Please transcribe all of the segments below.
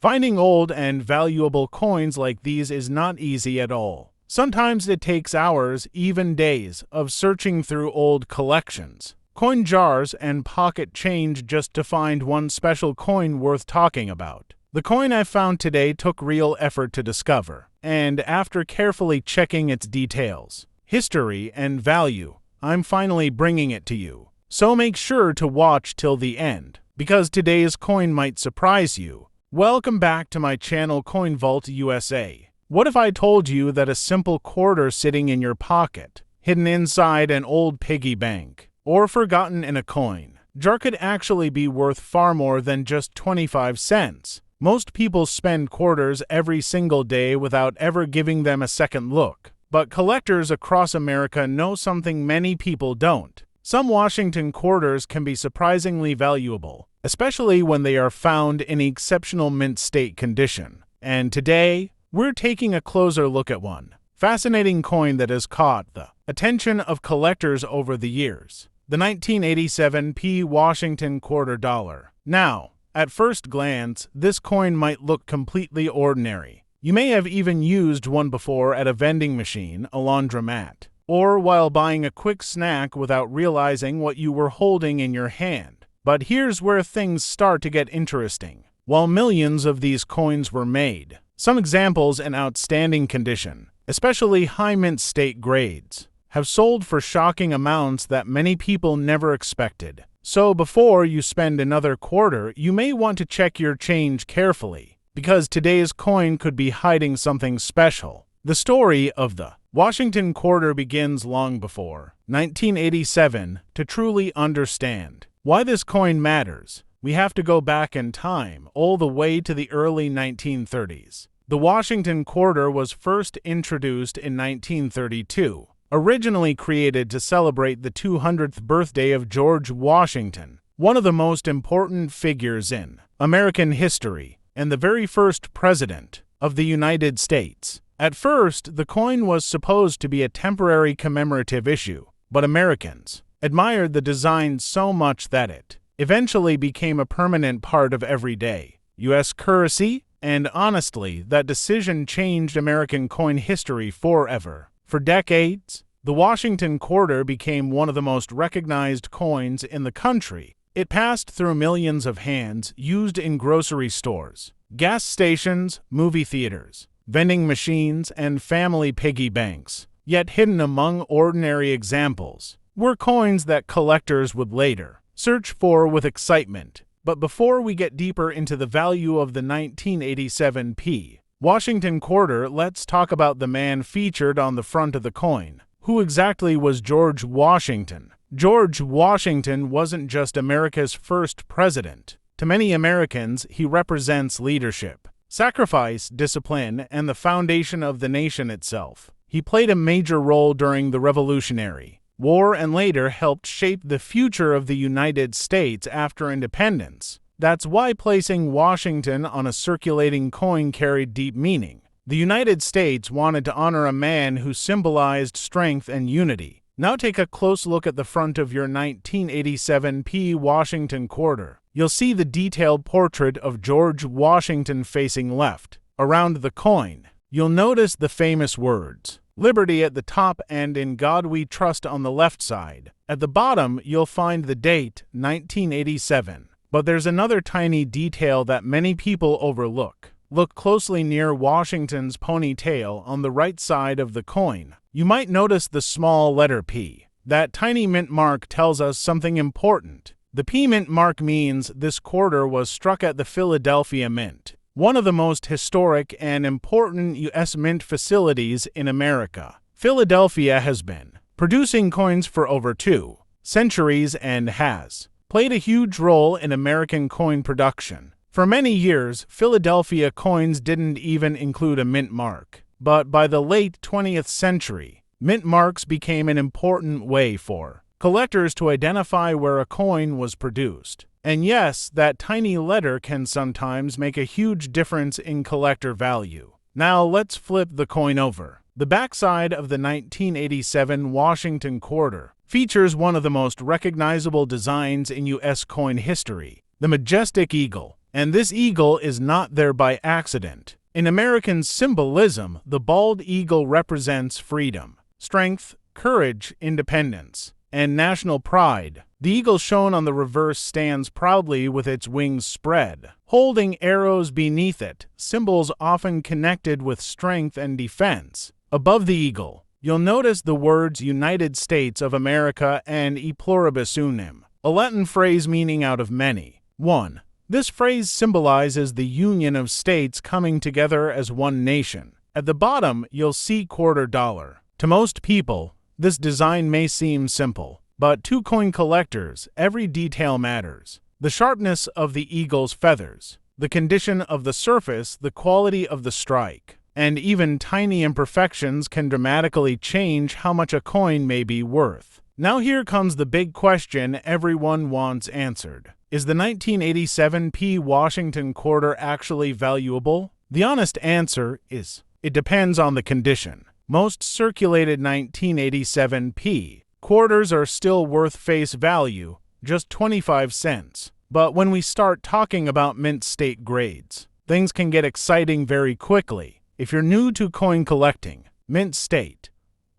Finding old and valuable coins like these is not easy at all. Sometimes it takes hours, even days, of searching through old collections, coin jars, and pocket change just to find one special coin worth talking about. The coin I found today took real effort to discover, and after carefully checking its details, history, and value, I'm finally bringing it to you. So make sure to watch till the end, because today's coin might surprise you. Welcome back to my channel Coin Vault USA. What if I told you that a simple quarter sitting in your pocket, hidden inside an old piggy bank, or forgotten in a coin jar could actually be worth far more than just 25 cents? Most people spend quarters every single day without ever giving them a second look. But collectors across America know something many people don't. Some Washington quarters can be surprisingly valuable, especially when they are found in exceptional mint state condition. And today, we're taking a closer look at one fascinating coin that has caught the attention of collectors over the years: the 1987 P. Washington quarter dollar. Now, at first glance, this coin might look completely ordinary. You may have even used one before at a vending machine, a laundromat, or while buying a quick snack without realizing what you were holding in your hand. But here's where things start to get interesting. While millions of these coins were made, some examples in outstanding condition, especially high mint state grades, have sold for shocking amounts that many people never expected. So before you spend another quarter, you may want to check your change carefully, because today's coin could be hiding something special. The story of the Washington quarter begins long before 1987. To truly understand why this coin matters, we have to go back in time, all the way to the early 1930s. The Washington quarter was first introduced in 1932, originally created to celebrate the 200th birthday of George Washington, one of the most important figures in American history and the very first president of the United States. At first, the coin was supposed to be a temporary commemorative issue, but Americans admired the design so much that it eventually became a permanent part of everyday U.S. currency, and honestly, that decision changed American coin history forever. For decades, the Washington quarter became one of the most recognized coins in the country. It passed through millions of hands, used in grocery stores, gas stations, movie theaters, vending machines, and family piggy banks. Yet hidden among ordinary examples were coins that collectors would later search for with excitement. But before we get deeper into the value of the 1987 P. Washington quarter, let's talk about the man featured on the front of the coin. Who exactly was George Washington? George Washington wasn't just America's first president. To many Americans, he represents leadership, sacrifice, discipline, and the foundation of the nation itself. He played a major role during the Revolutionary War and later helped shape the future of the United States after independence. That's why placing Washington on a circulating coin carried deep meaning. The United States wanted to honor a man who symbolized strength and unity. Now take a close look at the front of your 1987 P. Washington quarter. You'll see the detailed portrait of George Washington facing left. Around the coin, you'll notice the famous words, "Liberty" at the top and "In God We Trust" on the left side. At the bottom, you'll find the date, 1987. But there's another tiny detail that many people overlook. Look closely near Washington's ponytail on the right side of the coin. You might notice the small letter P. That tiny mint mark tells us something important. The P mint mark means this quarter was struck at the Philadelphia Mint, one of the most historic and important U.S. mint facilities in America. Philadelphia has been producing coins for over 2 centuries and has played a huge role in American coin production. For many years, Philadelphia coins didn't even include a mint mark. But by the late 20th century, mint marks became an important way for collectors to identify where a coin was produced. And yes, that tiny letter can sometimes make a huge difference in collector value. Now let's flip the coin over. The backside of the 1987 Washington quarter features one of the most recognizable designs in U.S. coin history, the majestic eagle. And this eagle is not there by accident. In American symbolism, the bald eagle represents freedom, strength, courage, independence, and national pride. The eagle shown on the reverse stands proudly with its wings spread, holding arrows beneath it, symbols often connected with strength and defense. Above the eagle, you'll notice the words United States of America and E pluribus unum, a Latin phrase meaning out of many. 1. This phrase symbolizes the union of states coming together as one nation. At the bottom, you'll see quarter dollar. To most people, this design may seem simple, but to coin collectors, every detail matters. The sharpness of the eagle's feathers, the condition of the surface, the quality of the strike, and even tiny imperfections can dramatically change how much a coin may be worth. Now here comes the big question everyone wants answered. Is the 1987 P Washington quarter actually valuable? The honest answer is, it depends on the condition. Most circulated 1987 P quarters are still worth face value, just 25 cents. But when we start talking about mint state grades, things can get exciting very quickly. If you're new to coin collecting, mint state,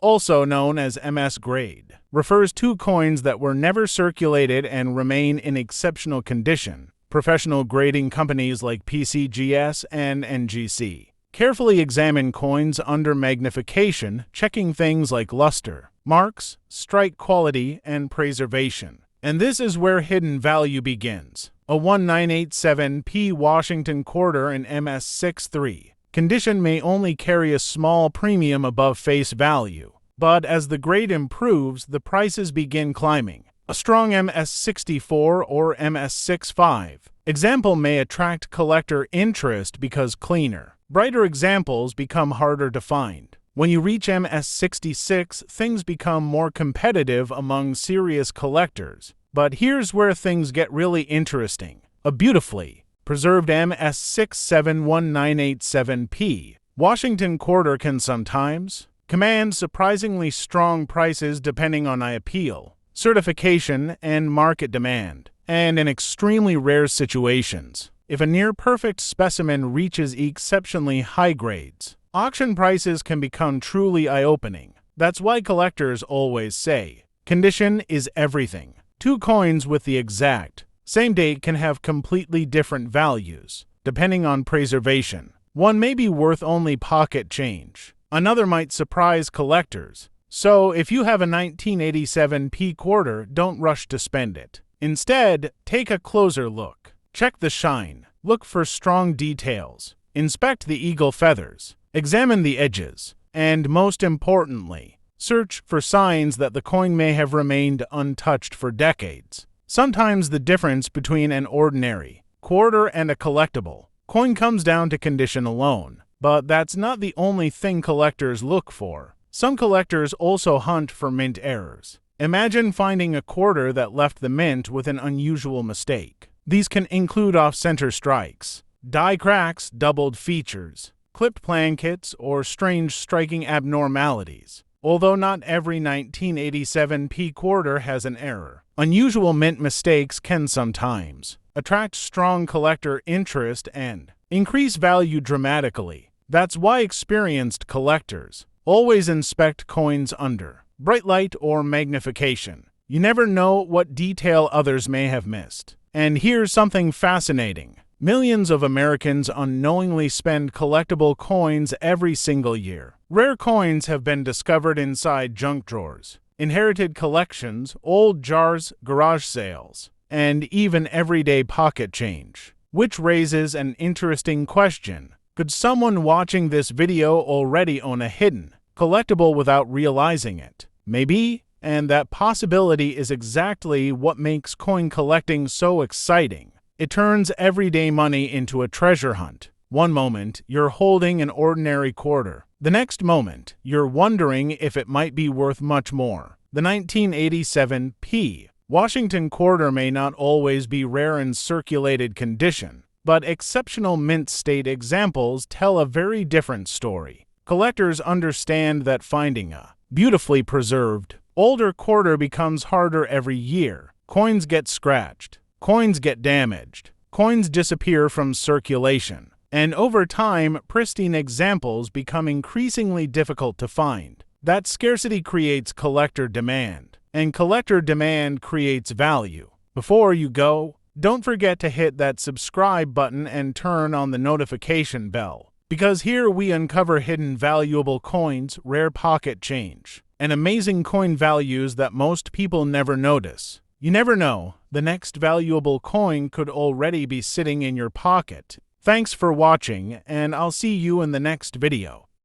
also known as MS grade, refers to coins that were never circulated and remain in exceptional condition. Professional grading companies like PCGS and NGC carefully examine coins under magnification, checking things like luster, marks, strike quality, and preservation. And this is where hidden value begins. A 1987 P Washington quarter in MS63 condition may only carry a small premium above face value, but as the grade improves, the prices begin climbing. A strong MS64 or MS65 example may attract collector interest because cleaner. Brighter examples become harder to find. When you reach MS66, things become more competitive among serious collectors. But here's where things get really interesting. A beautifully preserved MS671987P Washington quarter can sometimes command surprisingly strong prices depending on appeal, certification, and market demand. And in extremely rare situations, if a near-perfect specimen reaches exceptionally high grades, auction prices can become truly eye-opening. That's why collectors always say, condition is everything. Two coins with the exact same date can have completely different values, depending on preservation. One may be worth only pocket change. Another might surprise collectors. So if you have a 1987 P quarter, don't rush to spend it. Instead, take a closer look. Check the shine. Look for strong details. Inspect the eagle feathers. Examine the edges. And most importantly, search for signs that the coin may have remained untouched for decades. Sometimes the difference between an ordinary quarter and a collectible coin comes down to condition alone. But that's not the only thing collectors look for. Some collectors also hunt for mint errors. Imagine finding a quarter that left the mint with an unusual mistake. These can include off-center strikes, die cracks, doubled features, clipped plankets, or strange striking abnormalities. Although not every 1987 P quarter has an error, unusual mint mistakes can sometimes attract strong collector interest and increase value dramatically. That's why experienced collectors always inspect coins under bright light or magnification. You never know what detail others may have missed. And here's something fascinating. Millions of Americans unknowingly spend collectible coins every single year. Rare coins have been discovered inside junk drawers, inherited collections, old jars, garage sales, and even everyday pocket change. Which raises an interesting question. Could someone watching this video already own a hidden collectible without realizing it? Maybe, and that possibility is exactly what makes coin collecting so exciting. It turns everyday money into a treasure hunt. One moment, you're holding an ordinary quarter. The next moment, you're wondering if it might be worth much more. The 1987 P Washington quarter may not always be rare in circulated condition, but exceptional mint state examples tell a very different story. Collectors understand that finding a beautifully preserved older quarter becomes harder every year. Coins get scratched. Coins get damaged. coins disappear from circulation, and over time, pristine examples become increasingly difficult to find. That scarcity creates collector demand, and collector demand creates value. Before you go, don't forget to hit that subscribe button and turn on the notification bell, because here we uncover hidden valuable coins, rare pocket change, and amazing coin values that most people never notice. You never know, the next valuable coin could already be sitting in your pocket. Thanks for watching, and I'll see you in the next video.